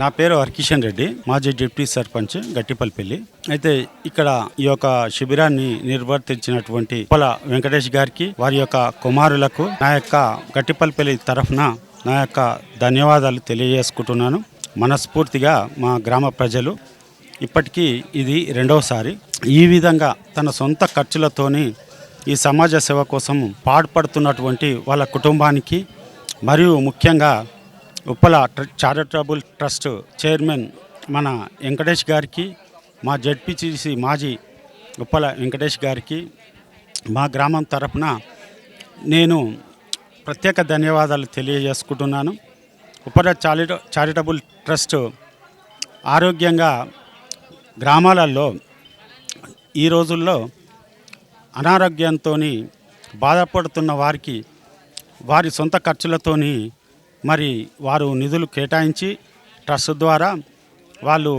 నా పేరు హర్కిషన్ రెడ్డి, మాజీ డిప్యూటీ సర్పంచ్ గట్టిపల్లిపల్లి. అయితే ఇక్కడ ఈ యొక్క శిబిరాన్ని నిర్వర్తించినటువంటి ఉప్పల వెంకటేష్ గారికి, వారి యొక్క కుమారులకు నా యొక్క గట్టిపల్లిపల్లి తరఫున నా యొక్క ధన్యవాదాలు తెలియజేసుకుంటున్నాను. మనస్ఫూర్తిగా మా గ్రామ ప్రజలు ఇప్పటికీ ఇది రెండవసారి ఈ విధంగా తన సొంత ఖర్చులతోని ఈ సమాజ సేవ కోసం పాటుపడుతున్నటువంటి వాళ్ళ కుటుంబానికి, మరియు ముఖ్యంగా ఉప్పల చారిటబుల్ ట్రస్ట్ చైర్మన్ మన వెంకటేష్ గారికి, మా జెడ్పీటీసీ మాజీ ఉప్పల వెంకటేష్ గారికి మా గ్రామం తరఫున నేను ప్రత్యేక ధన్యవాదాలు తెలియజేసుకుంటున్నాను. ఉప్పల చారిటబుల్ ట్రస్ట్ ఆరోగ్యంగా గ్రామాలలో ఈ రోజుల్లో అనారోగ్యంతో బాధపడుతున్న వారికి వారి సొంత ఖర్చులతోని మరి వారు నిధులు కేటాయించి ట్రస్ట్ ద్వారా వాళ్ళు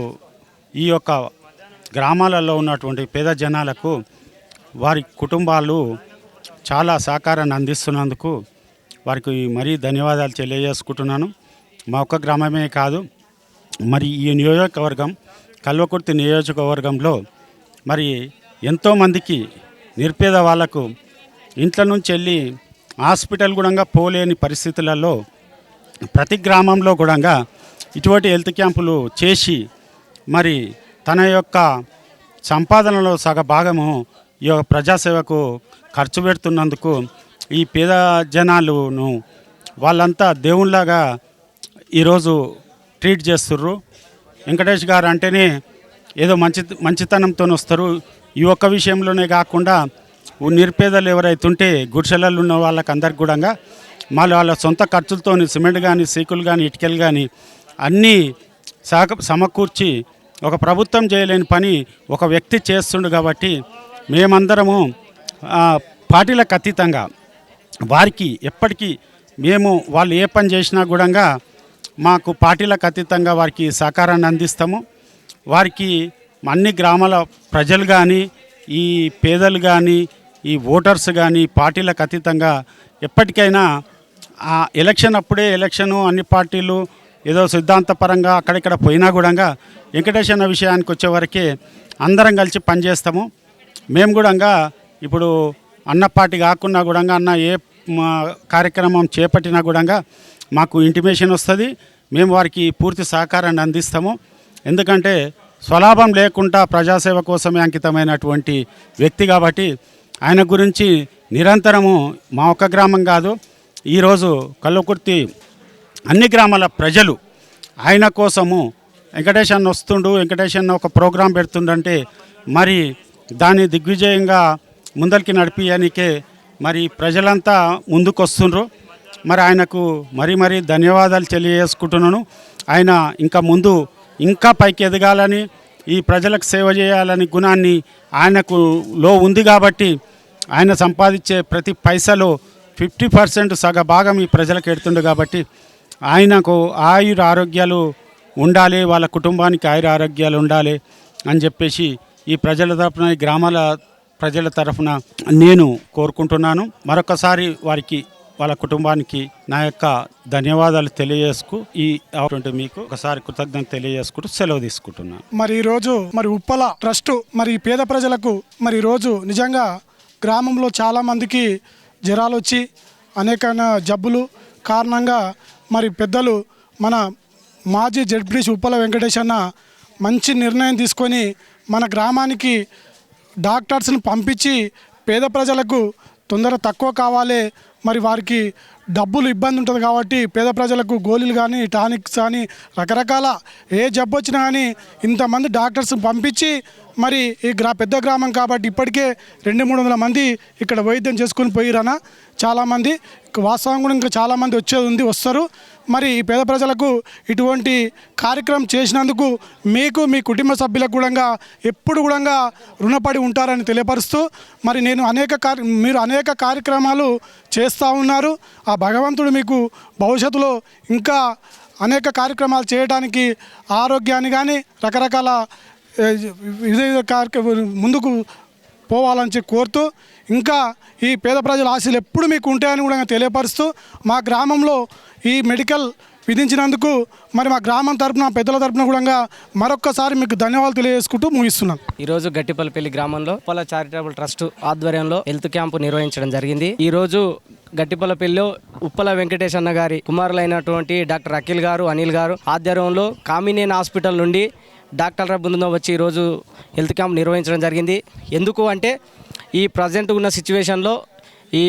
ఈ యొక్క గ్రామాలలో ఉన్నటువంటి పేద జనాలకు వారి కుటుంబాలు చాలా సహకారాన్ని అందిస్తున్నందుకు వారికి మరీ ధన్యవాదాలు తెలియజేసుకుంటున్నాను. మా ఒక్క గ్రామమే కాదు, మరి ఈ నియోజకవర్గం కల్వకుర్తి నియోజకవర్గంలో మరి ఎంతోమందికి నిరుపేద వాళ్లకు ఇంట్ల నుంచి వెళ్ళి హాస్పిటల్ కూడా పోలేని పరిస్థితులలో ప్రతి గ్రామంలో కూడా ఇటువంటి హెల్త్ క్యాంపులు చేసి మరి తన యొక్క సంపాదనలో సగభాగము ఈ యొక్క ప్రజాసేవకు ఖర్చు పెడుతున్నందుకు ఈ పేద జనాలను వాళ్ళంతా దేవుళ్ళలాగా ఈరోజు ట్రీట్ చేస్తుర్రు. వెంకటేష్ గారు అంటేనే ఏదో మంచితనంతో వస్తారు. ఈ ఒక్క విషయంలోనే కాకుండా నిరుపేదలు ఎవరైతే ఉంటే గుడిసెలలో ఉన్న వాళ్ళకి అందరికి కూడా వాళ్ళ సొంత ఖర్చులతో సిమెంట్ కానీ, సీకులు కానీ, ఇటుకలు కానీ అన్నీ సమకూర్చి ఒక ప్రభుత్వం చేయలేని పని ఒక వ్యక్తి చేస్తుండు. కాబట్టి మేమందరము పార్టీలకు అతీతంగా వారికి ఎప్పటికీ మేము వాళ్ళు ఏ పని చేసినా కూడా మాకు పార్టీలకు అతీతంగా వారికి సహకారాన్ని అందిస్తాము. వారికి అన్ని గ్రామాల ప్రజలు కానీ, ఈ పేదలు కానీ, ఈ ఓటర్స్ కానీ పార్టీలకు అతీతంగా ఎప్పటికైనా ఆ ఎలక్షన్ అప్పుడే అన్ని పార్టీలు ఏదో సిద్ధాంతపరంగా అక్కడిక్కడ పోయినా కూడా వెంకటేష్ అన్న విషయానికి వచ్చేవరకే అందరం కలిసి పనిచేస్తాము. మేము కూడా ఇప్పుడు అన్న పార్టీ కాకుండా కూడా అన్న ఏ కార్యక్రమం చేపట్టినా కూడా మాకు ఇంటిమేషన్ వస్తుంది. మేము వారికి పూర్తి సహకారాన్ని అందిస్తాము. ఎందుకంటే స్వలాభం లేకుండా ప్రజాసేవ కోసమే అంకితమైనటువంటి వ్యక్తి కాబట్టి ఆయన గురించి నిరంతరము మా ఒక్క గ్రామం కాదు, ఈరోజు కల్వకుర్తి అన్ని గ్రామాల ప్రజలు ఆయన కోసము వెంకటేష్ అన్న వస్తుండు, వెంకటేష్ అన్న ఒక ప్రోగ్రాం పెడుతుండంటే మరి దాన్ని దిగ్విజయంగా ముందరికి నడిపియనికే మరి ప్రజలంతా ముందుకు వస్తుండ్రు. మరి ఆయనకు మరీ ధన్యవాదాలు తెలియజేసుకుంటున్నాను. ఆయన ఇంకా ముందు ఇంకా పైకి ఎదగాలని, ఈ ప్రజలకు సేవ చేయాలని గుణాన్ని ఆయనకు ఉంది. కాబట్టి ఆయన సంపాదించే ప్రతి పైసలో 50% సగభాగం ఈ ప్రజలకు ఎడుతుండు. కాబట్టి ఆయనకు ఆయుర ఆరోగ్యాలు ఉండాలి, వాళ్ళ కుటుంబానికి ఆయుర ఆరోగ్యాలు ఉండాలి అని చెప్పేసి ఈ ప్రజల తరఫున, ఈ గ్రామాల ప్రజల తరఫున నేను కోరుకుంటున్నాను. మరొకసారి వారికి, వాళ్ళ కుటుంబానికి నా యొక్క ధన్యవాదాలు తెలియజేసుకు మీకు ఒకసారి కృతజ్ఞత తెలియజేసుకుంటూ సెలవు తీసుకుంటున్నాను. మరి ఈరోజు ఉప్పల ట్రస్ట్ మరి పేద ప్రజలకు మరి ఈరోజు నిజంగా గ్రామంలో చాలామందికి జ్వరాలు వచ్చి అనేక జబ్బులు కారణంగా మరి పెద్దలు మన మాజీ జడ్పీటీసీ ఉప్పల వెంకటేష్ అన్న మంచి నిర్ణయం తీసుకొని మన గ్రామానికి డాక్టర్స్ని పంపించి పేద ప్రజలకు తక్కువ కావాలి, మరి వారికి డబ్బులు ఇబ్బంది ఉంటుంది కాబట్టి పేద ప్రజలకు గోళీలు కానీ, టానిక్స్ కానీ, రకరకాల ఏ జబ్బు వచ్చినా కానీ ఇంతమంది డాక్టర్స్ని పంపించి మరి ఈ పెద్ద గ్రామం కాబట్టి ఇప్పటికే 200-300 మంది ఇక్కడ వైద్యం చేసుకుని పోయిరనా చాలామంది. వాస్తవం కూడా ఇంకా చాలామంది వస్తారు. మరి ఈ పేద ప్రజలకు ఇటువంటి కార్యక్రమం చేసినందుకు మీకు, మీ కుటుంబ సభ్యులకు కూడా ఎప్పుడు కూడా రుణపడి ఉంటారని తెలియపరుస్తూ మరి మీరు అనేక కార్యక్రమాలు చేస్తూ ఉన్నారు. ఆ భగవంతుడు మీకు భవిష్యత్తులో ఇంకా అనేక కార్యక్రమాలు చేయడానికి ఆరోగ్యాన్ని కానీ రకరకాల ముందుకు పోవాలని కోరుతూ ఇంకా ఈ పేద ప్రజల ఆశలు ఎప్పుడు మీకు ఉంటాయని కూడా తెలియపరుస్తూ మా గ్రామంలో ఈ మెడికల్ విధించినందుకు మరి మా గ్రామం తరపున పెద్దల తరపున కూడా మరొక్కసారి మీకు ధన్యవాదాలు తెలియజేసుకుంటూ ముగిస్తున్నాను. ఈరోజు గట్టిపల్లిపల్లి గ్రామంలో ఉప్పల చారిటబుల్ ట్రస్ట్ ఆధ్వర్యంలో హెల్త్ క్యాంపు నిర్వహించడం జరిగింది. ఈరోజు గట్టిపల్లిపల్లిలో ఉప్పల వెంకటేష్ అన్న గారి కుమారులైనటువంటి డాక్టర్ అఖిల్ గారు, అనిల్ గారు ఆధ్వర్యంలో కామినేని హాస్పిటల్ నుండి డాక్టర్ల బృందం వచ్చి ఈరోజు హెల్త్ క్యాంప్ నిర్వహించడం జరిగింది. ఎందుకు అంటే ఈ ప్రజెంట్ ఉన్న సిచ్యువేషన్లో ఈ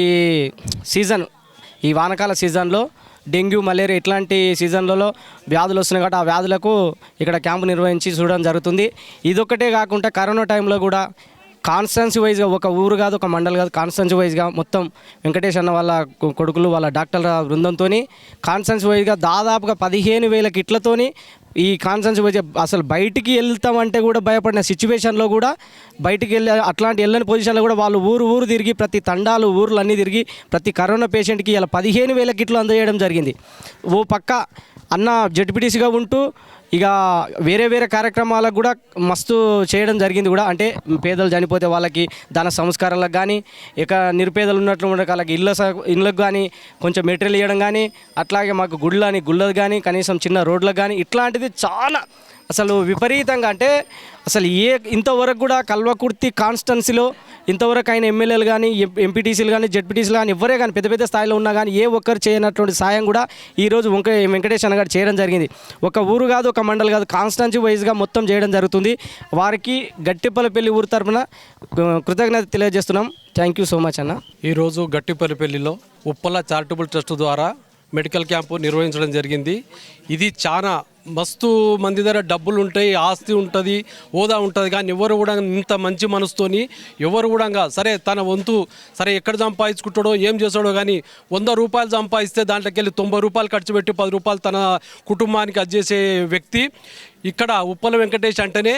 సీజన్, ఈ వానకాల సీజన్లో డెంగ్యూ, మలేరియా ఇట్లాంటి సీజన్లలో వ్యాధులు వస్తున్నాయి కాబట్టి ఆ వ్యాధులకు ఇక్కడ క్యాంపు నిర్వహించి చూడడం జరుగుతుంది. ఇదొక్కటే కాకుండా కరోనా టైంలో కూడా కాన్స్టెన్సీ వైజ్గా ఒక ఊరు కాదు, ఒక మండలి కాదు, కాన్స్టెన్సీ వైజ్గా మొత్తం వెంకటేష్ అన్న వాళ్ళ కొడుకులు వాళ్ళ డాక్టర్ల బృందంతో కాన్స్టెన్సీ వైజ్గా దాదాపుగా 15,000 కిట్లతోని ఈ కాన్స్టెన్సీ వైజ్ అసలు బయటికి వెళ్తామంటే కూడా భయపడిన సిచ్యువేషన్లో కూడా బయటికి అట్లాంటి వెళ్ళని పొజిషన్లో కూడా వాళ్ళు ఊరు తిరిగి ప్రతి తండాలు ఊర్లు అన్నీ తిరిగి ప్రతి కరోనా పేషెంట్కి ఇలా 15,000 కిట్లు అందజేయడం జరిగింది. ఓ పక్క అన్న జడ్పీటీసీగా ఉంటూ ఇక వేరే కార్యక్రమాలకు కూడా మస్తు చేయడం జరిగింది కూడా. అంటే పేదలు చనిపోతే వాళ్ళకి దాన సంస్కారాలకు కానీ, ఇక నిరుపేదలు ఉన్నట్లు ఉండే వాళ్ళకి ఇళ్ళకు కానీ కొంచెం మెటీరియల్ ఇవ్వడం కానీ, అట్లాగే మాకు గుళ్ళకు కానీ కనీసం చిన్న రోడ్లకు కానీ ఇట్లాంటిది చాలా అసలు విపరీతంగా. అంటే అసలు ఇంతవరకు కూడా కల్వకుర్తి కాన్స్టెన్సీలో ఇంతవరకు ఆయన ఎమ్మెల్యేలు కానీ, ఎంపీటీసీలు కానీ, జెడ్పీటీసీలు కానీ ఎవరే కానీ పెద్ద స్థాయిలో ఉన్నా కానీ ఏ ఒక్కరు చేయనటువంటి సాయం కూడా ఈరోజు వెంకటేష్ అన్న గారు చేయడం జరిగింది. ఒక ఊరు కాదు, ఒక మండలి కాదు, కాన్స్టెన్సీ వైజ్గా మొత్తం చేయడం జరుగుతుంది. వారికి గట్టిపల్లిపల్లి ఊరు తరఫున కృతజ్ఞత తెలియజేస్తున్నాం. థ్యాంక్ యూ సో మచ్ అన్న. ఈరోజు గట్టిపల్లిపల్లిలో ఉప్పల చారిటబుల్ ట్రస్ట్ ద్వారా మెడికల్ క్యాంపు నిర్వహించడం జరిగింది. ఇది చాలా మస్తు మంది దగ్గర డబ్బులు ఉంటాయి, ఆస్తి ఉంటుంది, హోదా ఉంటుంది, కానీ ఎవరు కూడా ఇంత మంచి మనసుతోని ఎవరు కూడా సరే తన వంతు సరే ఎక్కడ సంపాదించుకుంటాడో ఏం చేస్తాడో కానీ 100 రూపాయలు సంపాదిస్తే దాంట్లోకి వెళ్ళి 90 రూపాయలు ఖర్చు పెట్టి 10 రూపాయలు తన కుటుంబానికి అజ్జేసే వ్యక్తి ఇక్కడ ఉప్పల వెంకటేష్ అంటేనే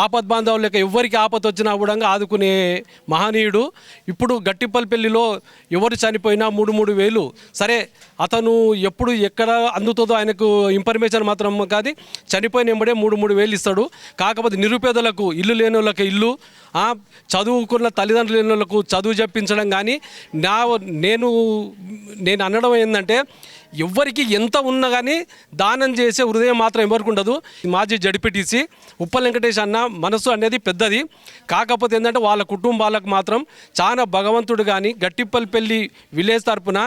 ఆపద్ బాంధవులు లేక ఎవరికి ఆపద వచ్చినా కూడా ఆదుకునే మహనీయుడు. ఇప్పుడు గట్టిపల్లిపల్లిలో ఎవరు చనిపోయినా 3 వేలు సరే అతను ఎప్పుడు ఎక్కడ అందుతుందో ఆయనకు ఇన్ఫర్మేషన్ మాత్రం కాదు, చనిపోయిన ఎంబడే 3 వేలు ఇస్తాడు. కాకపోతే నిరుపేదలకు, ఇల్లు లేని వాళ్ళకి ఇల్లు, చదువుకున్న తల్లిదండ్రులు లేని వాళ్ళకు చదువు చెప్పించడం కానీ నేను అనడం ఏంటంటే ఎవరికి ఎంత ఉన్నా కానీ దానం చేసే హృదయం మాత్రం ఎవరికి ఉండదు. మాజీ జడ్పీటీసీ ఉప్పల వెంకటేష్ అన్న మనసు అనేది పెద్దది. కాకపోతే ఏంటంటే వాళ్ళ కుటుంబాలకు మాత్రం చాలా భగవంతుడు కానీ గట్టిపల్లిపల్లి విలేజ్ తరపున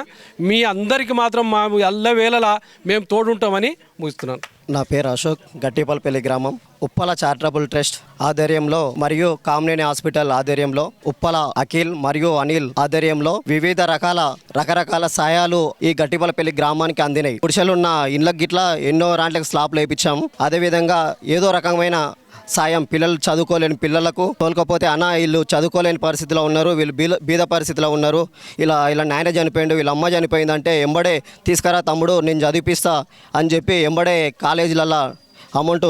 మీ అందరికీ మాత్రం మా ఎల్లవేళలా మేము తోడుంటామని ముగిస్తున్నాను. నా పేరు అశోక్. గట్టిపల్లిపల్లి గ్రామం ఉప్పల చారిటబుల్ ట్రస్ట్ ఆధ్వర్యంలో మరియు కామినేని హాస్పిటల్ ఆధ్వర్యంలో ఉప్పల అఖిల్ మరియు అనిల్ ఆధ్వర్యంలో వివిధ రకరకాల సాయాలు ఈ గట్టిపల్లిపల్లి గ్రామానికి అందినాయి. గుడిసెలున్న ఇళ్ళకి గిట్లా ఎన్నో రాంట్లకు స్లాబ్లు వేయించాము. అదేవిధంగా ఏదో రకమైన సాయం పిల్లలు చదువుకోలేని పిల్లలకు తోలుకపోతే వీళ్ళు చదువుకోలేని పరిస్థితిలో ఉన్నారు, వీళ్ళు బీద పరిస్థితిలో ఉన్నారు, ఇలా నాయన చనిపోయిండు, వీళ్ళ అమ్మ చనిపోయిందంటే ఎంబడే తీసుకురా తమ్ముడు నేను చదివిపిస్తా అని చెప్పి ఎంబడే కాలేజీలలో అమౌంట్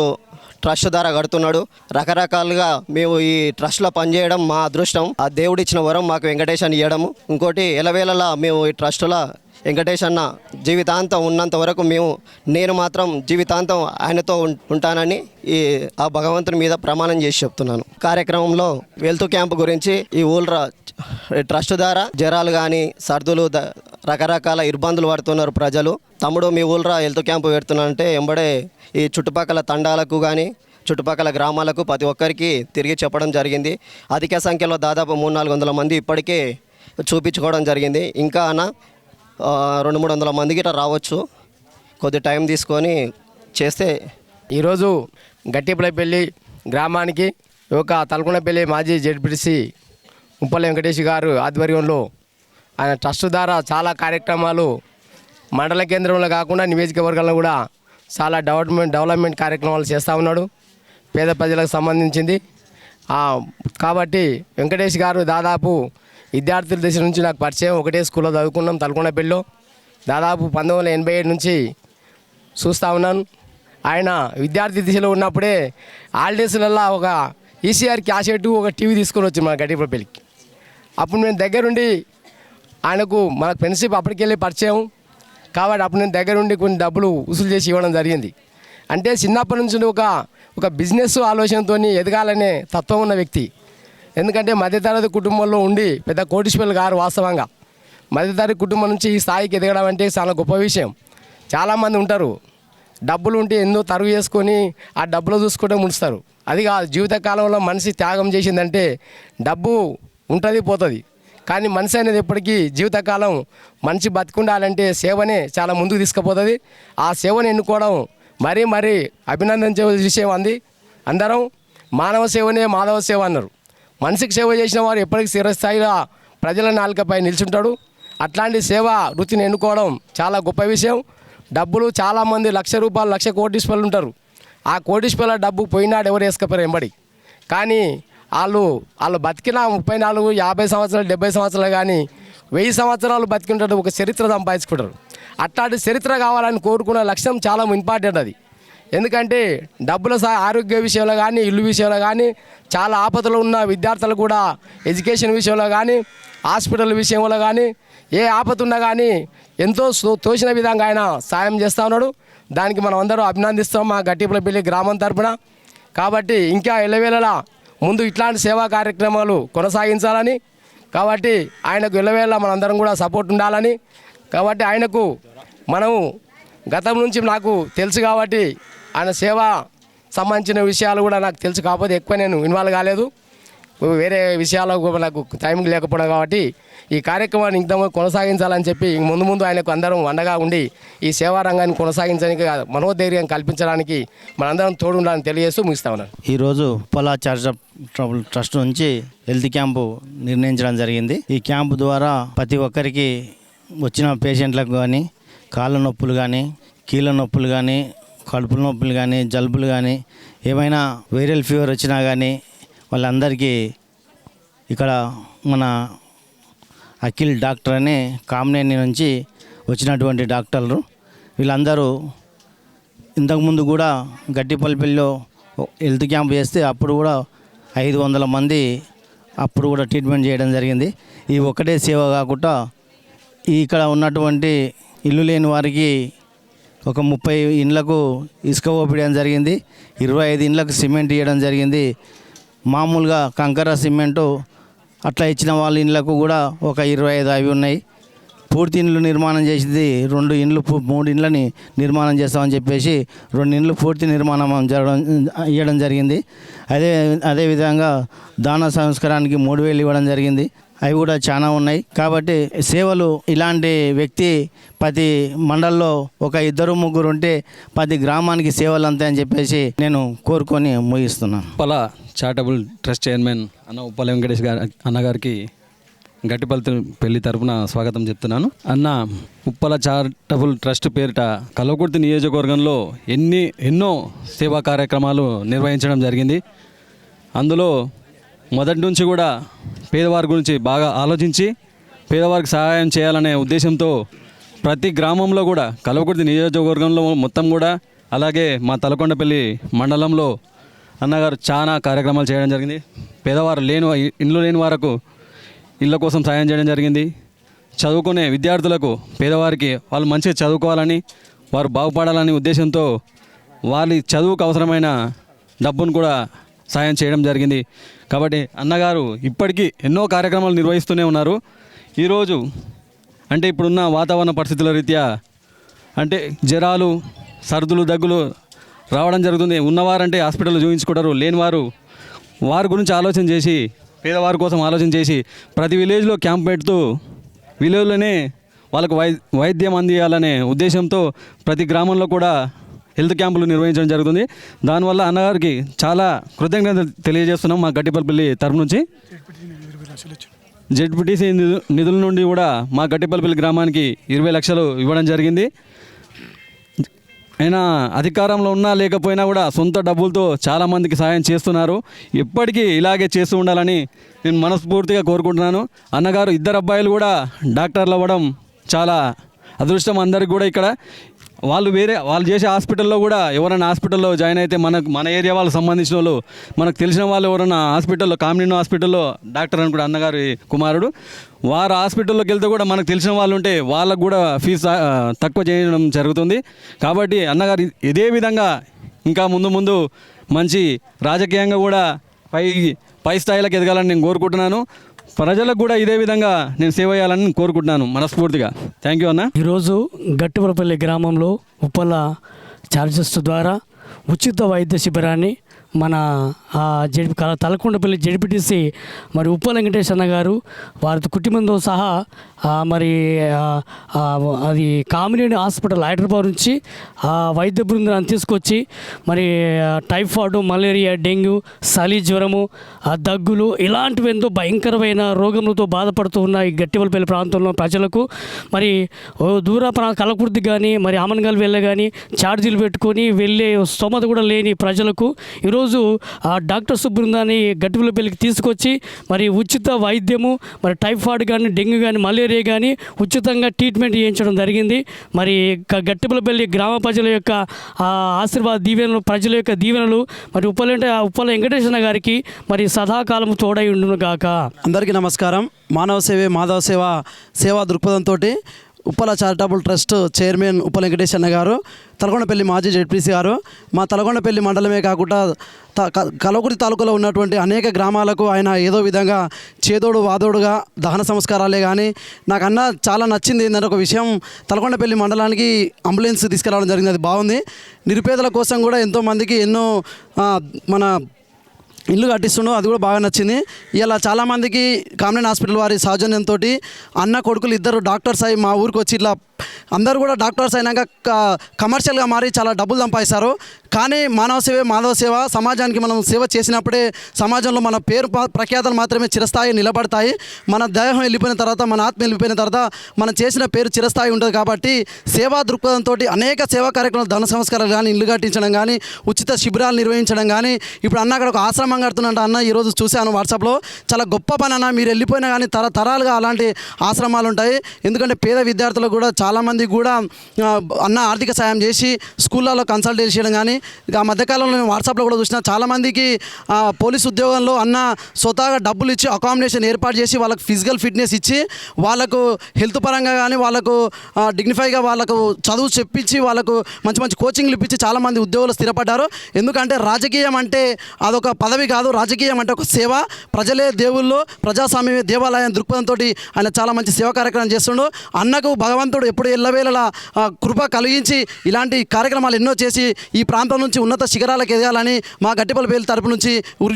ట్రస్ట్ ద్వారా కడుతున్నాడు. రకరకాలుగా మేము ఈ ట్రస్ట్లో పనిచేయడం మా అదృష్టం. ఆ దేవుడు ఇచ్చిన వరం మాకు వెంకటేష్ అని ఇవ్వడము. ఇంకోటి ఎలవేళలా మేము ఈ ట్రస్టులో వెంకటేష్ అన్న జీవితాంతం ఉన్నంత వరకు నేను మాత్రం జీవితాంతం ఆయనతో ఉంటానని ఆ భగవంతుని మీద ప్రమాణం చేసి చెప్తున్నాను. కార్యక్రమంలో హెల్త్ క్యాంపు గురించి ఈ ఊళ్ళో ట్రస్ట్ ద్వారా జ్వరాలు కానీ సర్దులు రకరకాల ఇబ్బందులు పడుతున్నారు ప్రజలు. తమ్ముడు మీ ఊళ్ళో హెల్త్ క్యాంపు పెడుతున్నానంటే ఎంబడే ఈ చుట్టుపక్కల తండాలకు కానీ చుట్టుపక్కల గ్రామాలకు ప్రతి ఒక్కరికి తిరిగి చెప్పడం జరిగింది. అధిక సంఖ్యలో దాదాపు 300-400 మంది ఇప్పటికే చూపించుకోవడం జరిగింది. ఇంకా 200-300 మందికి ఇట్లా రావచ్చు. కొద్ది టైం తీసుకొని చేస్తే. ఈరోజు గట్టిపల్లిపల్లి గ్రామానికి తలకొండపల్లి మాజీ జడ్పీటీసీ ఉప్పల వెంకటేష్ గారు ఆధ్వర్యంలో ఆయన ట్రస్ట్ ద్వారా చాలా కార్యక్రమాలు మండల కేంద్రంలో కాకుండా నియోజకవర్గాల్లో కూడా చాలా డెవలప్మెంట్ కార్యక్రమాలు చేస్తూ ఉన్నాడు పేద ప్రజలకు సంబంధించింది. కాబట్టి వెంకటేష్ గారు దాదాపు విద్యార్థుల దశ నుంచి నాకు పరిచయం. ఒకటే స్కూల్లో చదువుకున్నాం తలకొండపల్లిలో. దాదాపు 1987 నుంచి చూస్తూ ఉన్నాను. ఆయన విద్యార్థి దిశలో ఉన్నప్పుడే హాలిడేస్లలో ఒక ఈసీఆర్ క్యాసెట్ ఒక టీవీ తీసుకొని వచ్చి మన గట్టిపల్లికి. అప్పుడు నేను దగ్గరుండి ఆయనకు మన ఫ్రెండ్షిప్ అప్పటికెళ్ళి పరిచయం కాబట్టి అప్పుడు నేను దగ్గరుండి కొన్ని డబ్బులు వసూలు చేసి ఇవ్వడం జరిగింది. అంటే చిన్నప్పటి నుంచి ఒక బిజినెస్ ఆలోచనతో ఎదగాలనే తత్వం ఉన్న వ్యక్తి. ఎందుకంటే మధ్యతరగతి కుటుంబంలో ఉండి పెద్ద కోటీశ్వరులు గారు వాస్తవంగా మధ్యతరగతి కుటుంబం నుంచి ఈ స్థాయికి ఎదగడం అంటే చాలా గొప్ప విషయం. చాలామంది ఉంటారు, డబ్బులు ఉంటే ఎన్నో తరుగు చేసుకొని ఆ డబ్బులు చూసుకుంటే ముంచుతారు. అది కాదు, జీవితకాలంలో మనిషి త్యాగం చేసిందంటే డబ్బు ఉంటుంది పోతుంది, కానీ మనిషి అనేది ఎప్పటికీ జీవితకాలం మనిషి బతికుండాలంటే సేవనే చాలా ముందుకు తీసుకుపోతుంది. ఆ సేవను ఎన్నుకోవడం మరీ అభినందించే విషయం అంది. అందరం మానవ సేవనే మాధవ సేవ అన్నారు. మనిషికి సేవ చేసిన వారు ఎప్పటికీ స్థిరస్థాయిగా ప్రజల నాలుకపై నిల్చుంటాడు. అట్లాంటి సేవ వృత్తిని ఎన్నుకోవడం చాలా గొప్ప విషయం. డబ్బులు చాలామంది ₹1,00,000 1,00,000 కోటీశ్వరులు ఉంటారు. ఆ కోటీశ్వరుల డబ్బు పోయినాడు ఎవరు వేసుకపోయారు ఎంబడి. కానీ వాళ్ళు బతికిన 34, 50 సంవత్సరాలు, 70 సంవత్సరాలు కానీ 1000 సంవత్సరాలు బతికింటారు, ఒక చరిత్ర సంపాదించుకుంటారు. అట్లాంటి చరిత్ర కావాలని కోరుకునే లక్ష్యం చాలా ఇంపార్టెంట్ అది. ఎందుకంటే డబ్బుల ఆరోగ్య విషయంలో కానీ, ఇల్లు విషయంలో కానీ, చాలా ఆపదలు ఉన్న విద్యార్థులు కూడా ఎడ్యుకేషన్ విషయంలో కానీ, హాస్పిటల్ విషయంలో కానీ, ఏ ఆపద ఉన్నా కానీ ఎంతో తోచిన విధంగా ఆయన సాయం చేస్తూ ఉన్నాడు. దానికి మనం అందరూ అభినందిస్తాం మా గట్టిపల్లిపల్లి గ్రామం తరపున. కాబట్టి ఇంకా ఎల్లవేళలా ముందు ఇట్లాంటి సేవా కార్యక్రమాలు కొనసాగించాలని, కాబట్టి ఆయనకు ఎల్లవేళలా మనందరం కూడా సపోర్ట్ ఉండాలని, కాబట్టి ఆయనకు మనము గతం నుంచి నాకు తెలుసు కాబట్టి ఆయన సేవ సంబంధించిన విషయాలు కూడా నాకు తెలుసు, కాకపోతే ఎక్కువ నేను ఇన్వాల్వ్ కాలేదు, వేరే విషయాలకు నాకు టైం లేకపోవడం. కాబట్టి ఈ కార్యక్రమాన్ని ఇంకా కొనసాగించాలని చెప్పి ముందు ఆయనకు అందరం అండగా ఉండి ఈ సేవా రంగాన్ని కొనసాగించడానికి మనోధైర్యం కల్పించడానికి మనందరం తోడు ఉండాలని తెలియజేస్తూ ముగిస్తా ఉన్నాను. ఈరోజు ఉప్పల చారిటబుల్ ట్రస్ట్ నుంచి హెల్త్ క్యాంపు నిర్ణయించడం జరిగింది. ఈ క్యాంపు ద్వారా ప్రతి ఒక్కరికి వచ్చిన పేషెంట్లకు కానీ కాళ్ళ నొప్పులు కానీ, కీళ్ళ నొప్పులు కానీ, కడుపుల నొప్పులు కానీ, జలుబులు కానీ, ఏమైనా వైరల్ ఫీవర్ వచ్చినా కానీ వాళ్ళందరికీ ఇక్కడ మన అఖిల్ డాక్టర్ అని కామినేని నుంచి వచ్చినటువంటి డాక్టర్లు వీళ్ళందరూ ఇంతకుముందు కూడా గట్టిపల్లిలో హెల్త్ క్యాంప్ చేస్తే అప్పుడు కూడా 500 మంది అప్పుడు కూడా ట్రీట్మెంట్ చేయడం జరిగింది. ఈ ఒక్కటే సేవ కాకుండా ఇక్కడ ఉన్నటువంటి ఇల్లు లేని వారికి ఒక 30 ఇండ్లకు ఇసుక ఓపియడం జరిగింది, 25 ఇండ్లకు సిమెంట్ ఇవ్వడం జరిగింది. మామూలుగా కంకర సిమెంటు అట్లా ఇచ్చిన వాళ్ళ ఇండ్లకు కూడా ఒక 25 అవి ఉన్నాయి. పూర్తి ఇండ్లు నిర్మాణం చేసింది 2 ఇండ్లు 3 ఇండ్లని నిర్మాణం చేస్తామని చెప్పేసి 2 ఇండ్లు పూర్తి నిర్మాణం ఇవ్వడం జరిగింది. అదేవిధంగా దాన సంస్కారానికి 3,000 ఇవ్వడం జరిగింది. అవి కూడా చాలా ఉన్నాయి. కాబట్టి సేవలు ఇలాంటి వ్యక్తి ప్రతి మండల్లో ఒక 2-3 ఉంటే ప్రతి గ్రామానికి సేవలు అంతాయని చెప్పేసి నేను కోరుకొని ముగిస్తున్నాను. ఉప్పల చారిటబుల్ ట్రస్ట్ చైర్మన్ అన్న ఉప్పల వెంకటేష్ అన్నగారికి గట్టిపల్లి తరపున స్వాగతం చెప్తున్నాను. అన్న ఉప్పల చారిటబుల్ ట్రస్ట్ పేరిట కల్వకుర్తి నియోజకవర్గంలో ఎన్నో సేవా కార్యక్రమాలు నిర్వహించడం జరిగింది. అందులో మొదటి నుంచి కూడా పేదవారి గురించి బాగా ఆలోచించి పేదవారికి సహాయం చేయాలనే ఉద్దేశంతో ప్రతి గ్రామంలో కూడా కల్వకుర్తి నియోజకవర్గంలో మొత్తం కూడా, అలాగే మా తలకొండపల్లి మండలంలో అన్నగారు చాలా కార్యక్రమాలు చేయడం జరిగింది. పేదవారు ఇండ్లు లేని వారికి ఇళ్ళ కోసం సాయం చేయడం జరిగింది. చదువుకునే విద్యార్థులకు, పేదవారికి వాళ్ళు మంచిగా చదువుకోవాలని, వారు బాగుపడాలని ఉద్దేశంతో వాళ్ళ చదువుకు అవసరమైన డబ్బును కూడా సాయం చేయడం జరిగింది. కాబట్టి అన్నగారు ఇప్పటికీ ఎన్నో కార్యక్రమాలు నిర్వహిస్తూనే ఉన్నారు. ఈరోజు అంటే ఇప్పుడున్న వాతావరణ పరిస్థితుల రీత్యా అంటే జ్వరాలు, సర్దులు, దగ్గులు రావడం జరుగుతుంది. ఉన్నవారంటే హాస్పిటల్లో చూపించుకుంటారు, లేనివారు వారి గురించి ఆలోచన చేసి, పేదవారి కోసం ఆలోచన చేసి ప్రతి విలేజ్లో క్యాంప్ పెడుతూ విలేజ్లోనే వాళ్ళకు వైద్యం అందియాలనే ఉద్దేశంతో ప్రతి గ్రామంలో కూడా హెల్త్ క్యాంపులు నిర్వహించడం జరుగుతుంది. దానివల్ల అన్నగారికి చాలా కృతజ్ఞతలు తెలియజేస్తున్నాం మా గట్టిపల్లి తరపు నుంచి. జెడ్పీటీసీ నిధుల నుండి కూడా మా గట్టిపల్లి గ్రామానికి 20 లక్షలు ఇవ్వడం జరిగింది. అయినా అధికారంలో ఉన్నా లేకపోయినా కూడా సొంత డబ్బులతో చాలామందికి సాయం చేస్తున్నారు. ఎప్పటికీ ఇలాగే చేస్తూ ఉండాలని నేను మనస్ఫూర్తిగా కోరుకుంటున్నాను. అన్నగారు 2 అబ్బాయిలు కూడా డాక్టర్లు అవ్వడం చాలా అదృష్టం అందరికి కూడా. ఇక్కడ వాళ్ళు చేసే హాస్పిటల్లో కూడా ఎవరైనా హాస్పిటల్లో జాయిన్ అయితే మన ఏరియా వాళ్ళకి సంబంధించిన వాళ్ళు, మనకు తెలిసిన వాళ్ళు ఎవరైనా హాస్పిటల్లో, కామినేని హాస్పిటల్లో డాక్టర్ అని కూడా అన్నగారి కుమారుడు, వారు హాస్పిటల్లోకి వెళ్తే కూడా మనకు తెలిసిన వాళ్ళు ఉంటే వాళ్ళకు కూడా ఫీజు తక్కువ చేయడం జరుగుతుంది. కాబట్టి అన్నగారు ఇదే విధంగా ఇంకా ముందు మంచి రాజకీయంగా కూడా పై స్థాయిలకు ఎదగాలని నేను కోరుకుంటున్నాను. ప్రజలకు కూడా ఇదే విధంగా నేను సేవ చేయాలని కోరుకుంటున్నాను మనస్ఫూర్తిగా. థ్యాంక్ యూ అన్న. ఈరోజు గట్టిపలపల్లి గ్రామంలో ఉప్పల చార్జెస్ ద్వారా ఉచిత వైద్య శిబిరాన్ని మన తలకొండపల్లి జెడ్పీటీసీ మరి ఉప్పల వెంకటేష్ అన్న గారు వారి కుటుంబంతో సహా మరి అది కామినేని హాస్పిటల్ హైదరాబాద్ నుంచి వైద్య బృందాన్ని తీసుకొచ్చి మరి టైఫాయిడ్, మలేరియా, డెంగ్యూ, చలి, జ్వరము, దగ్గులు ఇలాంటివి ఎంతో భయంకరమైన రోగములతో బాధపడుతూ ఉన్న ఈ గట్టిపల్లి ప్రాంతంలో ప్రజలకు మరి దూర కలకుర్తి కానీ మరి అమన్గల్ వెళ్ళే కానీ ఛార్జీలు పెట్టుకొని వెళ్ళే స్తోమత కూడా లేని ప్రజలకు ఈరోజు డాక్టర్స్ బృందాన్ని గట్టిపల్లికి తీసుకొచ్చి మరి ఉచిత వైద్యము మరి టైఫాయిడ్ కానీ, డెంగ్యూ కానీ, మలేరియా కానీ ఉచితంగా ట్రీట్మెంట్ చేయించడం జరిగింది. మరి గట్టిపల్లి గ్రామ ప్రజల యొక్క ఆశీర్వాద దీవెనలు, ప్రజల యొక్క దీవెనలు మరి ఉప్పల వెంకటేశ్వర గారికి మరి సదాకాలం తోడై ఉండును గాక. అందరికీ నమస్కారం. మానవ సేవే మాధవ సేవా దృక్పథంతో Uppala charitable trust chairman Uppala Venkatesh అన్న గారు, తలకొండపల్లి మాజీ జెడ్పీసీ గారు, మా తలకొండపల్లి మండలమే కాకుండా కలకుర్తి తాలూకాలో ఉన్నటువంటి అనేక గ్రామాలకు ఆయన ఏదో విధంగా చేదోడు వాదోడుగా దహన సంస్కారాలే కానీ నాకన్నా చాలా నచ్చింది ఏంటంటే ఒక విషయం, తలకొండపల్లి మండలానికి అంబులెన్స్ తీసుకురావడం జరిగింది. అది బాగుంది. నిరుపేదల కోసం కూడా ఎంతోమందికి ఎన్నో మన ఇల్లు కట్టిస్తుండో అది కూడా బాగా నచ్చింది. ఇలా చాలామందికి కామినేని హాస్పిటల్ వారి సౌజన్యంతో అన్న కొడుకులు ఇద్దరు డాక్టర్స్ అయి మా ఊరికి వచ్చి ఇట్లా అందరూ కూడా డాక్టర్స్ అయినాక కమర్షియల్గా మారి చాలా డబ్బులు సంపాదిస్తారు. కానీ మానవ సేవే మాధవ సేవ, సమాజానికి మనం సేవ చేసినప్పుడే సమాజంలో మన పేరు ప్రఖ్యాతలు మాత్రమే చిరస్థాయి నిలబడతాయి. మన దేహం వెళ్ళిపోయిన తర్వాత, మన ఆత్మ వెళ్ళిపోయిన తర్వాత మనం చేసిన పేరు చిరస్థాయి ఉంటుంది. కాబట్టి సేవా దృక్పథంతో అనేక సేవా కార్యక్రమాలు, ధన సంస్కారాలు కానీ, ఇల్లు కట్టించడం కానీ, ఉచిత శిబిరాలు నిర్వహించడం కానీ, ఇప్పుడు అన్న అక్కడ ఒక ఆశ్రమం కడుతున్నట్టు అన్న ఈరోజు చూశాను వాట్సాప్లో. చాలా గొప్ప పని అన్న. మీరు వెళ్ళిపోయినా కానీ తరతరాలుగా అలాంటి ఆశ్రమాలు ఉంటాయి. ఎందుకంటే పేద విద్యార్థులకు కూడా చాలామంది కూడా అన్న ఆర్థిక సాయం చేసి స్కూళ్ళలో కన్సల్టేషన్ చేయడం కానీ, ఆ మధ్యకాలంలో నేను వాట్సాప్లో కూడా చూసిన చాలామందికి పోలీస్ ఉద్యోగంలో అన్న స్వతహాగా డబ్బులు ఇచ్చి అకామిడేషన్ ఏర్పాటు చేసి వాళ్ళకు ఫిజికల్ ఫిట్నెస్ ఇచ్చి వాళ్ళకు హెల్త్ పరంగా కానీ వాళ్ళకు డిగ్నిఫైగా వాళ్ళకు చదువు చెప్పించి వాళ్ళకు మంచి మంచి కోచింగ్లు ఇప్పించి చాలామంది ఉద్యోగులు స్థిరపడ్డారు. ఎందుకంటే రాజకీయం అంటే అదొక పదవి కాదు, రాజకీయం అంటే ఒక సేవ. ప్రజలే దేవుళ్ళు, ప్రజాస్వామ్యమే దేవాలయం దృక్పథంతో ఆయన చాలా మంచి సేవా కార్యక్రమం చేస్తుండు. అన్నకు భగవంతుడు ఎప్పుడు ఎల్లవేళలా కృప కలిగించి ఇలాంటి కార్యక్రమాలు ఎన్నో చేసి ఈ ప్రాంతం నుంచి ఉన్నత శిఖరాలకు ఎదగాలని మా గట్టిపల్లి తరపు నుంచి,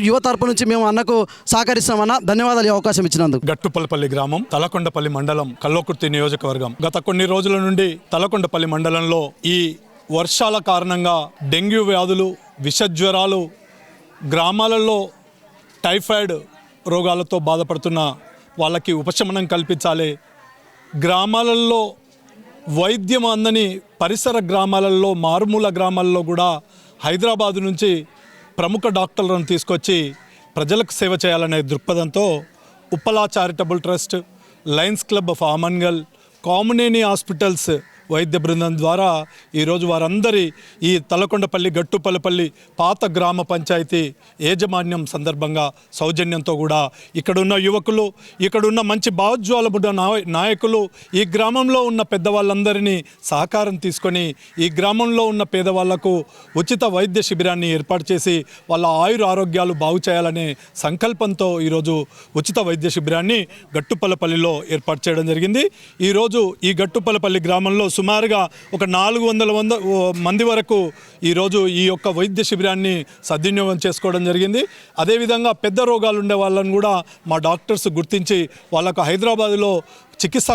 యువ తరపు నుంచి మేము అన్నకు సహకరిస్తామన్న. ధన్యవాదాలు ఈ అవకాశం ఇచ్చినందుకు. గట్టుపల్లిపల్లి గ్రామం, తలకొండపల్లి మండలం, కల్వకుర్తి నియోజకవర్గం. గత కొన్ని రోజుల నుండి తలకొండపల్లి మండలంలో ఈ వర్షాల కారణంగా డెంగ్యూ వ్యాధులు, విషజ్వరాలు, గ్రామాలలో టైఫాయిడ్ రోగాలతో బాధపడుతున్న వాళ్ళకి ఉపశమనం కల్పించాలి. గ్రామాలలో వైద్యం అందని పరిసర గ్రామాలలో, మారుమూల గ్రామాల్లో కూడా హైదరాబాదు నుంచి ప్రముఖ డాక్టర్లను తీసుకొచ్చి ప్రజలకు సేవ చేయాలనే దృక్పథంతో Uppala charitable trust, Lions club of Amangal, Kamineni hospitals వైద్య బృందం ద్వారా ఈరోజు వారందరి ఈ తలకొండపల్లి గట్టుపల్లిపల్లి పాత గ్రామ పంచాయతీ యాజమాన్యం సందర్భంగా సౌజన్యంతో కూడా ఇక్కడున్న యువకులు, ఇక్కడున్న మంచి భావోజ్వాలమున్న నాయకులు, ఈ గ్రామంలో ఉన్న పెద్దవాళ్ళందరినీ సహకారం తీసుకొని ఈ గ్రామంలో ఉన్న పేదవాళ్లకు ఉచిత వైద్య శిబిరాన్ని ఏర్పాటు చేసి వాళ్ళ ఆరోగ్యాలు బాగు చేయాలనే సంకల్పంతో ఈరోజు ఉచిత వైద్య శిబిరాన్ని గట్టుపల్లిపల్లిలో ఏర్పాటు చేయడం జరిగింది. ఈరోజు ఈ గట్టుపల్లిపల్లి గ్రామంలో సుమారుగా ఒక 400 మంది వరకు ఈరోజు ఈ యొక్క వైద్య శిబిరాన్ని సద్వినియోగం చేసుకోవడం జరిగింది. అదేవిధంగా పెద్ద రోగాలు ఉండే వాళ్ళని కూడా మా డాక్టర్స్ గుర్తించి వాళ్ళకు హైదరాబాదులో చికిత్సా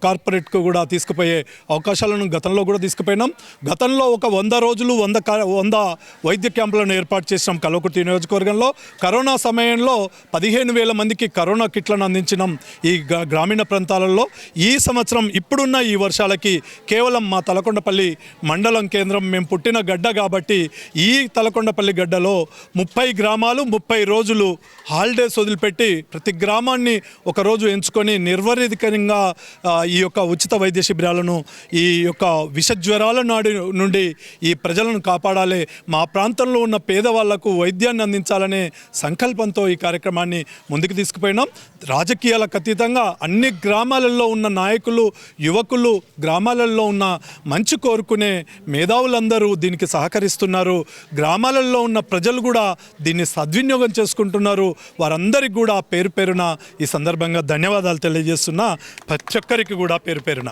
కార్పొరేట్కు కూడా తీసుకుపోయే అవకాశాలను గతంలో కూడా తీసుకుపోయినాం. గతంలో ఒక 100 రోజులు 100 వైద్య క్యాంపులను ఏర్పాటు చేసినాం కల్వకుర్తి నియోజకవర్గంలో. కరోనా సమయంలో 15,000 మందికి కరోనా కిట్లను అందించినాం ఈ గ్రామీణ ప్రాంతాలలో. ఈ సంవత్సరం ఇప్పుడున్న ఈ వర్షాలకి కేవలం మా తలకొండపల్లి మండలం కేంద్రం, మేము పుట్టిన గడ్డ కాబట్టి ఈ తలకొండపల్లి గడ్డలో 30 గ్రామాలు 30 రోజులు హాలిడేస్ వదిలిపెట్టి ప్రతి గ్రామాన్ని ఒకరోజు ఎంచుకొని నిర్వధిక ఆరోగ్యకరంగా ఈ యొక్క ఉచిత వైద్య శిబిరాలను ఈ యొక్క విషజ్వరాల నుండి ఈ ప్రజలను కాపాడాలి, మా ప్రాంతంలో ఉన్న పేదవాళ్లకు వైద్యాన్ని అందించాలనే సంకల్పంతో ఈ కార్యక్రమాన్ని ముందుకు తీసుకుపోయినాం. రాజకీయాలకు అతీతంగా అన్ని గ్రామాలలో ఉన్న నాయకులు, యువకులు, గ్రామాలలో ఉన్న మంచి కోరుకునే మేధావులందరూ దీనికి సహకరిస్తున్నారు. గ్రామాలలో ఉన్న ప్రజలు కూడా దీన్ని సద్వినియోగం చేసుకుంటున్నారు. వారందరికీ కూడా పేరు పేరున ఈ సందర్భంగా ధన్యవాదాలు తెలియజేస్తున్నా. ప్రతి ఒక్కరికి కూడా పేరు పేరున